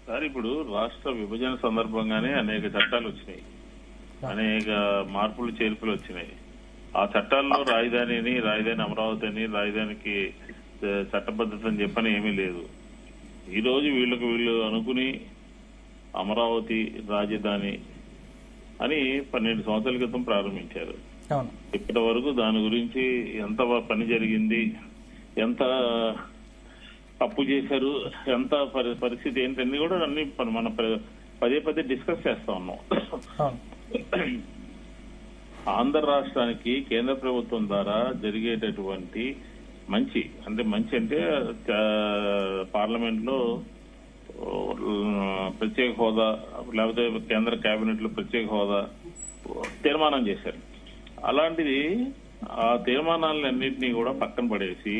Sir ఇప్పుడు రాష్ట్ర విభజన సందర్భంగానే అనేక చట్టాలు వచ్చినాయి, అనేక మార్పులు చేర్పులు వచ్చినాయి. ఆ చట్టాల్లో రాజధాని అమరావతి అని రాజధానికి చట్టబద్ధత అని చెప్పని ఏమీ లేదు. ఈ రోజు వీళ్ళు అనుకుని అమరావతి రాజధాని అని 12 సంవత్సరాల క్రితం ప్రారంభించారు. ఇప్పటి వరకు దాని గురించి ఎంత పని జరిగింది, ఎంత తప్పు చేశారు, ఎంత పరిస్థితి ఏంటన్నీ కూడా అన్ని మనం పదే డిస్కస్ చేస్తా ఉన్నాం. ఆంధ్ర రాష్ట్రానికి కేంద్ర ప్రభుత్వం ద్వారా జరిగేటటువంటి మంచి అంటే పార్లమెంట్ లో ప్రత్యేక హోదా, లేకపోతే కేంద్ర కేబినెట్ లో ప్రత్యేక హోదా తీర్మానం చేశారు. అలాంటిది ఆ తీర్మానాలన్నింటినీ కూడా పక్కన పడేసి,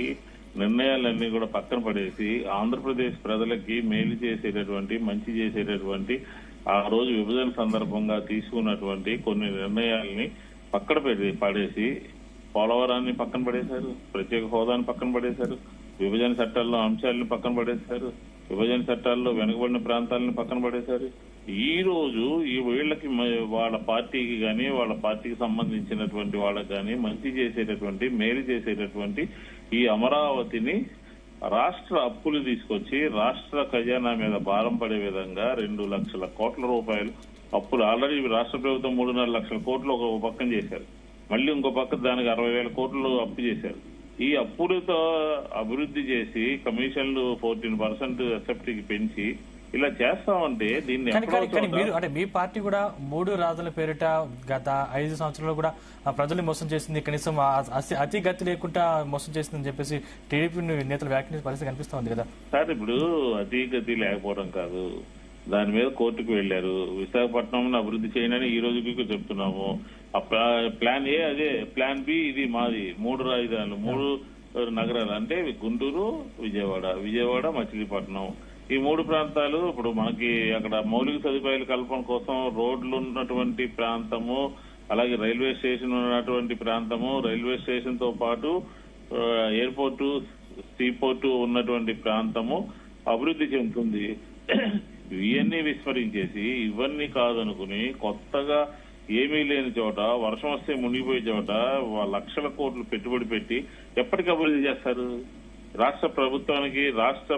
నిర్ణయాలన్నీ కూడా పక్కన పడేసి ఆంధ్రప్రదేశ్ ప్రజలకి మేలు చేసేటటువంటి, మంచి చేసేటటువంటి ఆ రోజు విభజన సందర్భంగా తీసుకున్నటువంటి కొన్ని నిర్ణయాలని పక్కన పడేసి పోలవరాన్ని పక్కన పడేశారు, ప్రత్యేక హోదాని పక్కన పడేశారు, విభజన చట్టాల్లో అంశాలను పక్కన పడేశారు, విభజన చట్టాల్లో వెనుకబడిన ప్రాంతాలను పక్కన పడేశారు. ఈ రోజు ఈ వీళ్ళకి వాళ్ళ పార్టీకి కానీ వాళ్ళ పార్టీకి సంబంధించినటువంటి వాళ్ళకి కానీ మంచి చేసేటటువంటి, మేలు చేసేటటువంటి ఈ అమరావతిని రాష్ట్ర అప్పులు తీసుకొచ్చి రాష్ట్ర ఖజానా మీద భారం పడే విధంగా 2 లక్షల కోట్ల రూపాయలు అప్పులు ఆల్రెడీ రాష్ట్ర ప్రభుత్వం 3.5 లక్షల కోట్లు ఒక పక్కన చేశారు. మళ్ళీ ఇంకో పక్క దానికి 60,000 కోట్లు అప్పు చేశారు. ఈ అప్పులతో అభివృద్ధి చేసి కమిషన్లు 14% ఎస్ఎఫ్టీకి పెంచి ఇలా చేస్తామంటే దీన్ని మీరు అంటే మీ పార్టీ కూడా 3 రాజుల పేరిట గత 5 సంవత్సరాలు కూడా ప్రజల్ని మోసం చేసింది, కనీసం అతి గతి లేకుండా మోసం చేసిందని చెప్పేసి టీడీపీ నేతలు వ్యాఖ్యానించే పరిస్థితి కనిపిస్తా ఉంది కదా సార్. ఇప్పుడు అతి గతి లేకపోవడం కాదు, దాని మీద కోర్టుకు వెళ్లారు. విశాఖపట్నం అభివృద్ధి చేయనని ఈ రోజుకి చెప్తున్నాము. ప్లాన్ ఏ అదే, ప్లాన్ బి ఇది మాది. 3 రాజధానులు, 3 నగరాలు అంటే గుంటూరు, విజయవాడ, మచిలీపట్నం. ఈ 3 ప్రాంతాలు ఇప్పుడు మనకి అక్కడ మౌలిక సదుపాయాల కల్పన కోసం రోడ్లు ఉన్నటువంటి ప్రాంతము, అలాగే రైల్వే స్టేషన్ ఉన్నటువంటి ప్రాంతము, రైల్వే స్టేషన్ తో పాటు ఎయిర్పోర్టు, సీపోర్టు ఉన్నటువంటి ప్రాంతము అభివృద్ధి చెందుతుంది. ఇవన్నీ విస్మరించేసి ఇవన్నీ కాదనుకుని కొత్తగా ఏమీ లేని చోట, వర్షం వస్తే మునిగిపోయే చోట లక్షల కోట్లు పెట్టుబడి పెట్టి ఎప్పటికి అభివృద్ధి చేస్తారు? రాష్ట్ర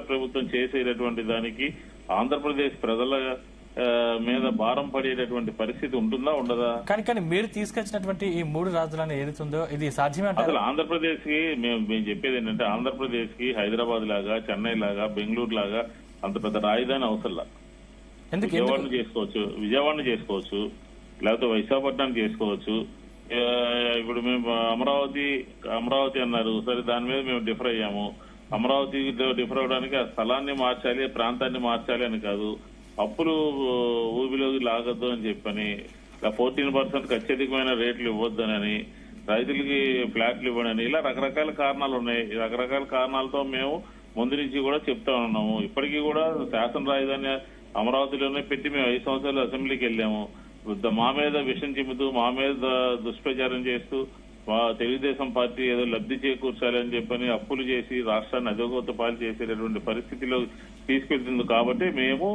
ప్రభుత్వం చేసేటటువంటి దానికి ఆంధ్రప్రదేశ్ ప్రజల మీద భారం పడేటటువంటి పరిస్థితి ఉంటుందా, ఉండదా? కానీ మీరు తీసుకొచ్చినటువంటి ఈ 3 రాజధానులు ఏదైతుందో ఇది సాధ్యమే? అసలు ఆంధ్రప్రదేశ్ కి మేము చెప్పేది ఏంటంటే, ఆంధ్రప్రదేశ్ కి హైదరాబాద్ లాగా, చెన్నై లాగా, బెంగళూరు లాగా అంత పెద్ద రాజధాని అవసరంలా. విజయవాడని చేసుకోవచ్చు, లేకపోతే విశాఖపట్నాన్ని చేసుకోవచ్చు. ఇప్పుడు మేము అమరావతి అన్నారు సరే, దాని మీద మేము డిఫర్ అయ్యాము. అమరావతి డిఫర్ అవడానికి ఆ స్థలాన్ని మార్చాలి, ప్రాంతాన్ని మార్చాలి అని కాదు, అప్పులు ఊబిలోకి లాగొద్దు అని చెప్పని, 14% అత్యధికమైన రేట్లు ఇవ్వద్దనని, రైతులకి ఫ్లాట్లు ఇవ్వడని, ఇలా రకరకాల కారణాలు ఉన్నాయి. రకరకాల కారణాలతో మేము ముందు నుంచి కూడా చెప్తా ఉన్నాము. ఇప్పటికీ కూడా శాసన రాజధాని అమరావతిలోనే పెట్టి మేము 5 సంవత్సరాలు అసెంబ్లీకి వెళ్ళాము. మా మీద విషం చిమ్ముతూ, మా మీద దుష్ప్రచారం చేస్తూ, తెలుగుదేశం పార్టీ ఏదో లబ్ధి చేకూర్చాలని చెప్పని అప్పులు చేసి రాష్ట్రాన్ని అధోగత పాలు చేసేటటువంటి పరిస్థితిలో తీసుకెళ్తుంది. కాబట్టి మేము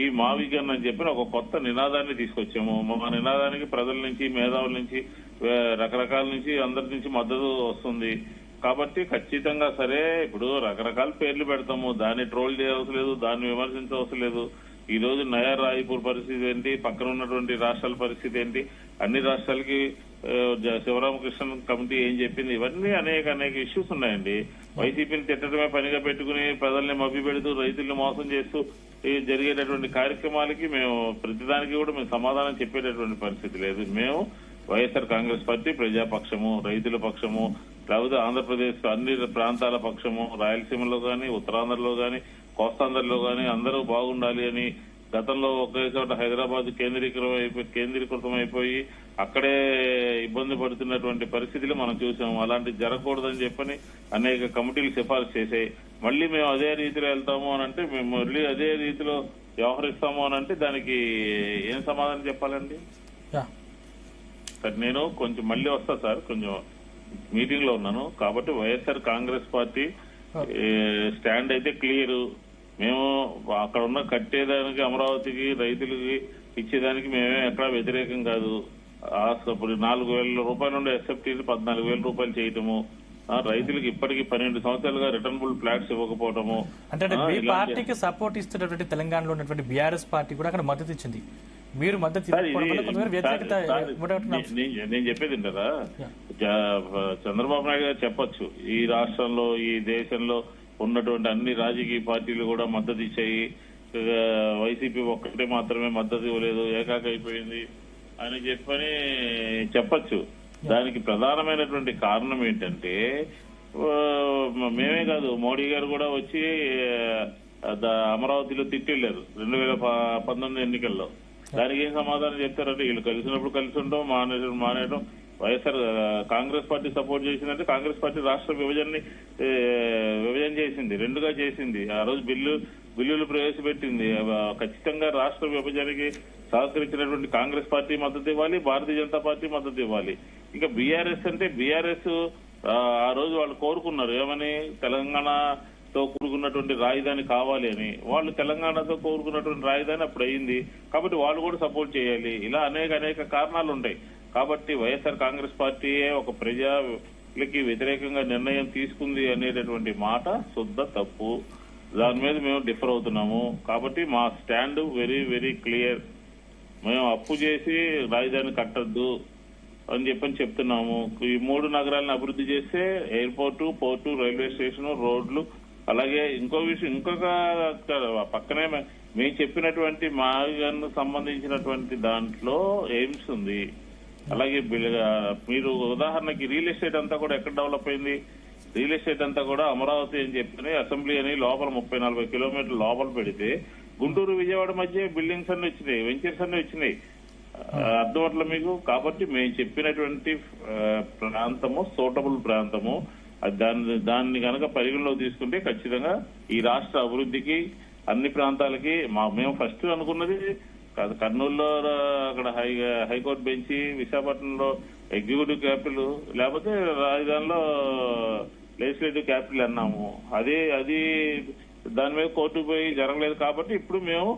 ఈ మావిగన్ అని చెప్పిన ఒక కొత్త నినాదాన్ని తీసుకొచ్చాము. మా నినాదానికి ప్రజల నుంచి, మేధావుల నుంచి, రకరకాల నుంచి, అందరి నుంచి మద్దతు వస్తుంది. కాబట్టి ఖచ్చితంగా సరే, ఇప్పుడు రకరకాల పేర్లు పెడతాము, దాన్ని ట్రోల్ చేయవలసిన లేదు, దాన్ని విమర్శించవలసిన లేదు. ఈ రోజు నయా రాయపూర్ పరిస్థితి ఏంటి, పక్కన ఉన్నటువంటి రాష్ట్రాల పరిస్థితి ఏంటి, అన్ని రాష్ట్రాలకి శివరామకృష్ణ కమిటీ ఏం చెప్పింది, ఇవన్నీ అనేక ఇష్యూస్ ఉన్నాయండి. వైసీపీని తిట్టడమే పనిగా పెట్టుకుని ప్రజల్ని మభ్య పెడుతూ, రైతుల్ని మోసం చేస్తూ జరిగేటటువంటి కార్యక్రమాలకి మేము ప్రతిదానికి కూడా మేము సమాధానం చెప్పేటటువంటి పరిస్థితి లేదు. మేము వైఎస్ఆర్ కాంగ్రెస్ పార్టీ ప్రజాపక్షము, రైతుల పక్షము, లేకపోతే ఆంధ్రప్రదేశ్ అన్ని ప్రాంతాల పక్షము, రాయలసీమలో కానీ, ఉత్తరాంధ్రలో కానీ, కోస్తాంధ్రలో కానీ అందరూ బాగుండాలి అని గతంలో ఒకే చోట హైదరాబాద్ కేంద్రీకృతం అయిపోయి అక్కడే ఇబ్బంది పడుతున్నటువంటి పరిస్థితులు మనం చూసాము. అలాంటి జరగకూడదని చెప్పని అనేక కమిటీలు సిఫారసు చేశాయి. మళ్ళీ మేము అదే రీతిలో వెళ్తాము అని అంటే, మేము మళ్ళీ అదే రీతిలో వ్యవహరిస్తాము అని అంటే దానికి ఏం సమాధానం చెప్పాలండి? సార్ నేను కొంచెం మళ్ళీ వస్తా సార్, కొంచెం మీటింగ్ లో ఉన్నాను. కాబట్టి వైఎస్ఆర్ కాంగ్రెస్ పార్టీ స్టాండ్ అయితే క్లియర్. మేము అక్కడ ఉన్న కట్టేదానికి అమరావతికి రైతులకి ఇచ్చేదానికి మేమే ఎక్కడా వ్యతిరేకం కాదు. ఇప్పుడు 4,000 రూపాయలు ఉండే ఎస్ఎఫ్టీని 14,000 రూపాయలు చేయటము, రైతులకు ఇప్పటికీ 12 సంవత్సరాలుగా రిటర్నబుల్ ఫ్లాట్స్ ఇవ్వకపోవటము. అంటే మీ పార్టీకి సపోర్ట్ ఇస్తున్నటువంటి తెలంగాణలో ఉన్నటువంటి బీఆర్ఎస్ పార్టీ కూడా అక్కడ మద్దతు ఇచ్చింది. మీరు మద్దతు నేను చెప్పేది ఏంటారా, చంద్రబాబు నాయుడు గారు చెప్పొచ్చు, ఈ రాష్ట్రంలో ఈ దేశంలో ఉన్నటువంటి అన్ని రాజకీయ పార్టీలు కూడా మద్దతు ఇచ్చాయి, వైసీపీ ఒక్కటే మాత్రమే మద్దతు ఇవ్వలేదు, ఏకాక అయిపోయింది అని చెప్పచ్చు. దానికి ప్రధానమైనటువంటి కారణం ఏంటంటే మేమే కాదు, మోడీ గారు కూడా వచ్చి అమరావతిలో తిట్టిళ్ళారు 2019 ఎన్నికల్లో. దానికి ఏం సమాధానం చెప్తారంటే వీళ్ళు కలిసినప్పుడు కలిసి ఉండడం, మానేయడం. వైఎస్ఆర్ కాంగ్రెస్ పార్టీ సపోర్ట్ చేసిందంటే కాంగ్రెస్ పార్టీ రాష్ట్ర విభజన చేసింది, 2గా చేసింది. ఆ రోజు బిల్లులు ప్రవేశపెట్టింది. ఖచ్చితంగా రాష్ట్ర విభజనకి సహకరించినటువంటి కాంగ్రెస్ పార్టీ మద్దతు ఇవ్వాలి, భారతీయ జనతా పార్టీ మద్దతు ఇవ్వాలి. ఇంకా బీఆర్ఎస్ అంటే బీఆర్ఎస్ ఆ రోజు వాళ్ళు కోరుకున్నారు ఏమని, తెలంగాణతో కూడుకున్నటువంటి రాజధాని కావాలి అని. వాళ్ళు తెలంగాణతో కోరుకున్నటువంటి రాజధాని అప్పుడు అయింది కాబట్టి వాళ్ళు కూడా సపోర్ట్ చేయాలి. ఇలా అనేక కారణాలు ఉంటాయి. కాబట్టి వైఎస్ఆర్ కాంగ్రెస్ పార్టీయే ఒక ప్రజలకి వ్యతిరేకంగా నిర్ణయం తీసుకుంది అనేటటువంటి మాట శుద్ధ తప్పు. దాని మీద మేము డిఫర్ అవుతున్నాము. కాబట్టి మా స్టాండ్ వెరీ వెరీ క్లియర్. మేము అప్పు చేసి రాజధాని కట్టద్దు అని చెప్తున్నాము. ఈ 3 నగరాలను అభివృద్ధి చేస్తే ఎయిర్పోర్టు, పోర్టు, రైల్వే స్టేషన్, రోడ్లు, అలాగే ఇంకొక పక్కనే మేము చెప్పినటువంటి మాకు సంబంధించినటువంటి దాంట్లో ఎయిమ్స్ ఉంది. అలాగే మీరు ఉదాహరణకి రియల్ ఎస్టేట్ అంతా కూడా ఎక్కడ డెవలప్ అయింది, రియల్ ఎస్టేట్ అంతా కూడా అమరావతి అని చెప్పి అసెంబ్లీ అని లోపల 30-40 కిలోమీటర్ల లోపల పెడితే గుంటూరు విజయవాడ మధ్య బిల్డింగ్స్ అన్ని వచ్చినాయి, వెంచర్స్ అన్ని వచ్చినాయి. అర్థమట్ల మీకు. కాబట్టి మేము చెప్పినటువంటి ప్రాంతము సూటబుల్ ప్రాంతము, దాన్ని కనుక పరిగణలో తీసుకుంటే ఖచ్చితంగా ఈ రాష్ట్ర అభివృద్ధికి అన్ని ప్రాంతాలకి మేము ఫస్ట్ అనుకున్నది కర్నూలులో అక్కడ హైకోర్టు బెంచి, విశాఖపట్నంలో ఎగ్జిక్యూటివ్ క్యాపిటల్, లేకపోతే రాజధానిలో లెజిస్లేటివ్ క్యాపిటల్ అన్నాము. అది దాని మీద కోర్టుకు పోయి జరగలేదు. కాబట్టి ఇప్పుడు మేము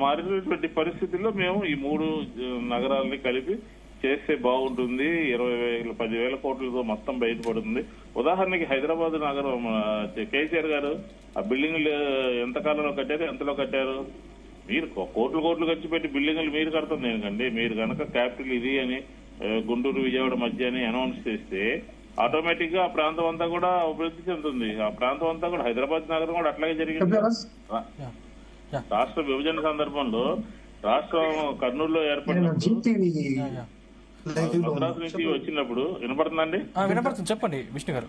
మారినటువంటి పరిస్థితుల్లో మేము ఈ 3 నగరాలని కలిపి చేస్తే బాగుంటుంది. 10,000 కోట్లతో మొత్తం బయటపడుతుంది. ఉదాహరణకి హైదరాబాద్ నగరం కేసీఆర్ గారు ఆ బిల్డింగ్లు ఎంత కాలంలో కట్టారు, ఎంతలో కట్టారు? మీరు కోట్లు ఖర్చు పెట్టి బిల్డింగ్లు మీరు కడతాం దేనికండి? మీరు కనుక క్యాపిటల్ ఇది అని గుంటూరు విజయవాడ మధ్య అని అనౌన్స్ చేస్తే ఆటోమేటిక్ గా ఆ ప్రాంతం అంతా కూడా అభివృద్ధి చెందుతుంది. ఆ ప్రాంతం అంతా కూడా హైదరాబాద్ నగరం కూడా అట్లాగే జరిగింది. రాష్ట్ర విభజన సందర్భంలో రాష్ట్రం కర్నూలులో ఏర్పడినప్పుడు మద్రాసు నుంచి వచ్చినప్పుడు వినపడుతుందండి? వినపడుతుంది, చెప్పండి విష్ణు గారు.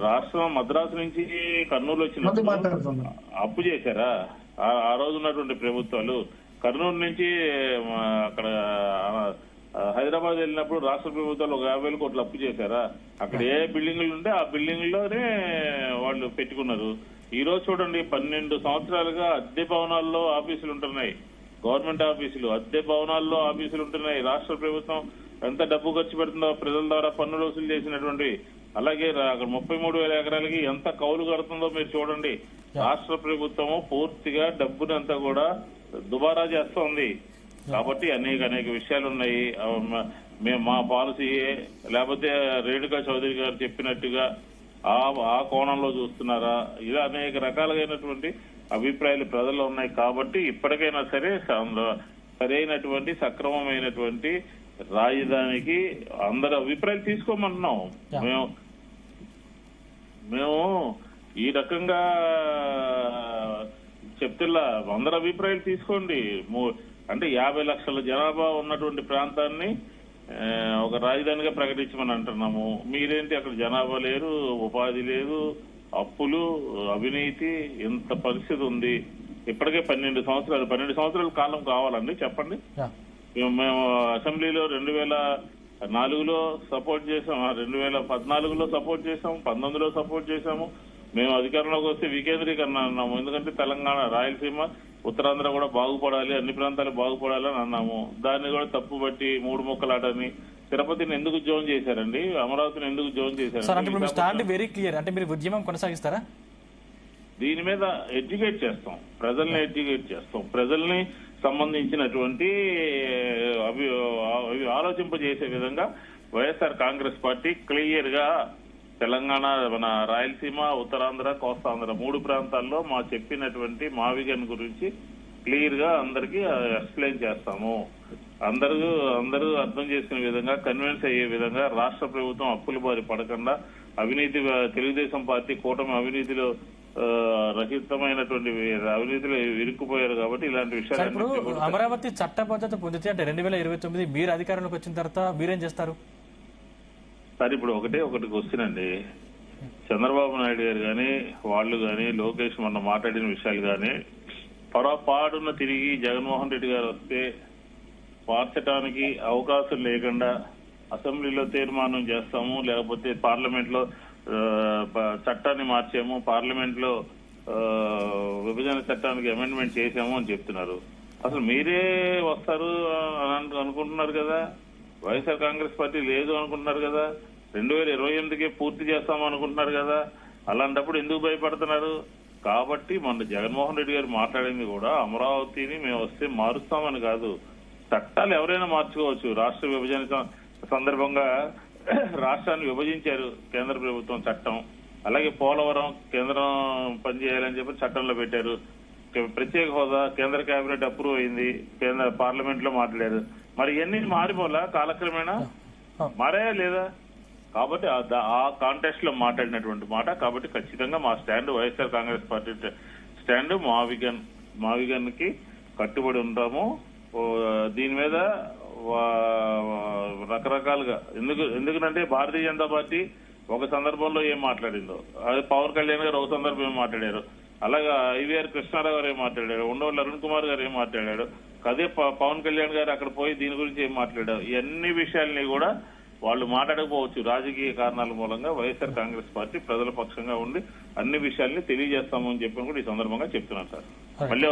రాష్ట్రం మద్రాసు నుంచి కర్నూలు వచ్చినప్పుడు అప్పు చేశారా ఆ రోజు ఉన్నటువంటి ప్రభుత్వాలు? కర్నూలు నుంచి అక్కడ హైదరాబాద్ వెళ్ళినప్పుడు రాష్ట్ర ప్రభుత్వాలు 50,000 కోట్లు అప్పు చేశారా? అక్కడ ఏ బిల్డింగ్లు ఉంటే ఆ బిల్డింగ్లోనే వాళ్ళు పెట్టుకున్నారు. ఈ రోజు చూడండి, 12 సంవత్సరాలుగా అద్దె భవనాల్లో ఆఫీసులు ఉంటున్నాయి, గవర్నమెంట్ ఆఫీసులు అద్దె భవనాల్లో ఆఫీసులు ఉంటున్నాయి. రాష్ట్ర ప్రభుత్వం ఎంత డబ్బు ఖర్చు పెడుతుందో ప్రజల ద్వారా పన్నులు వసూలు చేసినటువంటి. అలాగే అక్కడ 33,000 ఎకరాలకి ఎంత కౌలు కడుతుందో మీరు చూడండి. రాష్ట్ర ప్రభుత్వము పూర్తిగా డబ్బునంతా కూడా దుబారా చేస్తోంది. కాబట్టి అనేక విషయాలు ఉన్నాయి. మేము మా పాలసీయే, లేకపోతే రేణుకా చౌదరి గారు చెప్పినట్టుగా ఆ కోణంలో చూస్తున్నారా? ఇలా అనేక రకాలైనటువంటి అభిప్రాయాలు ప్రజల్లో ఉన్నాయి. కాబట్టి ఇప్పటికైనా సరే సరైనటువంటి సక్రమమైనటువంటి రాజధానికి అందరి అభిప్రాయాలు తీసుకోమంటున్నాం. మేము ఈ రకంగా చెప్తున్నా, అందరి అభిప్రాయాలు తీసుకోండి. అంటే 50 లక్షల జనాభా ఉన్నటువంటి ప్రాంతాన్ని ఒక రాజధానిగా ప్రకటించమని అంటున్నాము. మీరేంటి అక్కడ జనాభా లేరు, ఉపాధి లేదు, అప్పులు, అవినీతి, ఇంత పరిస్థితి ఉంది. ఇప్పటికే 12 సంవత్సరాల కాలం కావాలండి చెప్పండి. మేము అసెంబ్లీలో 2004లో సపోర్ట్ చేసాం, 2014లో సపోర్ట్ చేసాం, 19లో సపోర్ట్ చేసాము. మేము అధికారంలోకి వస్తే వికేంద్రీకరణ అన్నాము. ఎందుకంటే తెలంగాణ, రాయలసీమ, ఉత్తరాంధ్ర కూడా బాగుపడాలి, అన్ని ప్రాంతాలు బాగుపడాలి అని అన్నాము. దాన్ని కూడా తప్పు బట్టి 3 ముక్కలాటని తిరుపతిని ఎందుకు జోన్ చేశారండి? అమరావతిని ఎందుకు జోన్ చేశారు? సార్, అంటే ఇప్పుడు స్టాండ్ వెరీ క్లియర్. అంటే మీరు ఉద్యమం కొనసాగిస్తారా? దీని మీద ఎడ్యుకేట్ చేస్తాం, ప్రజల్ని ఎడ్యుకేట్ చేస్తాం, ప్రజల్ని సంబంధించినటువంటి అవి ఆలోచింపజేసే విధంగా వైఎస్ఆర్ కాంగ్రెస్ పార్టీ క్లియర్ గా తెలంగాణ, మన రాయలసీమ, ఉత్తరాంధ్ర, కోస్తాంధ్ర 3 ప్రాంతాల్లో మా చెప్పినటువంటి మా విజన్ గురించి క్లియర్ గా అందరికీ ఎక్స్ప్లెయిన్ చేస్తాము. అందరూ అర్థం చేసుకునే విధంగా, కన్విన్స్ అయ్యే విధంగా, రాష్ట్ర ప్రభుత్వం అప్పుల బారి పడకుండా, అవినీతి, తెలుగుదేశం పార్టీ కూటమి అవినీతిలో రహితమైనటువంటి అవినీతిలో ఇరుక్కుపోయారు కాబట్టి ఇలాంటి విషయాలు. ఇప్పుడు అమరావతి చట్టబద్ధత పొందితే అంటే 2029 మీరు అధికారంలోకి వచ్చిన తర్వాత మీరేం చేస్తారు సార్? ఇప్పుడు ఒకటి క్వశ్చన్ అండి. చంద్రబాబు నాయుడు గారు కానీ, వాళ్ళు కానీ, లోకేష్ మొన్న మాట్లాడిన విషయాలు కానీ, పొరపాటున తిరిగి జగన్మోహన్ రెడ్డి గారు వస్తే మార్చడానికి అవకాశం లేకుండా అసెంబ్లీలో తీర్మానం చేస్తాము, లేకపోతే పార్లమెంట్ లో చట్టాన్ని మార్చాము, పార్లమెంట్ లో విభజన చట్టానికి అమెండ్మెంట్ చేశాము అని చెప్తున్నారు. అసలు మీరే వస్తారు అనుకుంటున్నారు కదా, వైఎస్ఆర్ కాంగ్రెస్ పార్టీ లేదు అనుకుంటున్నారు కదా, 2028కే పూర్తి చేస్తాము అనుకుంటున్నారు కదా. అలాంటప్పుడు ఎందుకు భయపడుతున్నారు? కాబట్టి మొన్న జగన్మోహన్ రెడ్డి గారు మాట్లాడింది కూడా అమరావతిని మేము వస్తే మారుస్తామని కాదు. చట్టాలు ఎవరైనా మార్చుకోవచ్చు. రాష్ట్ర విభజన సందర్భంగా రాష్ట్రాన్ని విభజించారు కేంద్ర ప్రభుత్వం చట్టం. అలాగే పోలవరం కేంద్రం పనిచేయాలని చెప్పి చట్టంలో పెట్టారు. ప్రత్యేక హోదా కేంద్ర కేబినెట్ అప్రూవ్ అయింది, కేంద్ర పార్లమెంట్ లో మాట్లాడారు. మరి ఇవన్నీ మారిపోలా కాలక్రమేణా? మారాయా లేదా? కాబట్టి ఆ కాంటెక్స్ట్ లో మాట్లాడినటువంటి మాట. కాబట్టి ఖచ్చితంగా మా stand, YSR Congress party stand మా విగన్ కి కట్టుబడి ఉంటాము. దీని మీద రకరకాలుగా ఎందుకంటే భారతీయ జనతా పార్టీ ఒక సందర్భంలో ఏం మాట్లాడిందో, అది పవన్ కళ్యాణ్ గారు ఒక సందర్భం ఏం మాట్లాడారు, అలాగా ఐవీఆర్ కృష్ణారావు గారు ఏం మాట్లాడారు, ఉండవల్లి అరుణ్ కుమార్ గారు ఏం మాట్లాడాడు, అదే పవన్ కళ్యాణ్ గారు అక్కడ పోయి దీని గురించి ఏం మాట్లాడారు. ఇవన్నీ విషయాల్ని కూడా వాళ్ళు మాట్లాడకపోవచ్చు. రాజకీయ కారణాల మూలంగా వైఎస్ఆర్ కాంగ్రెస్ పార్టీ ప్రజల పక్షంగా ఉండి అన్ని విషయాల్ని తెలియజేస్తామని చెప్పని కూడా ఈ సందర్భంగా చెప్తున్నాను సార్. మళ్ళీ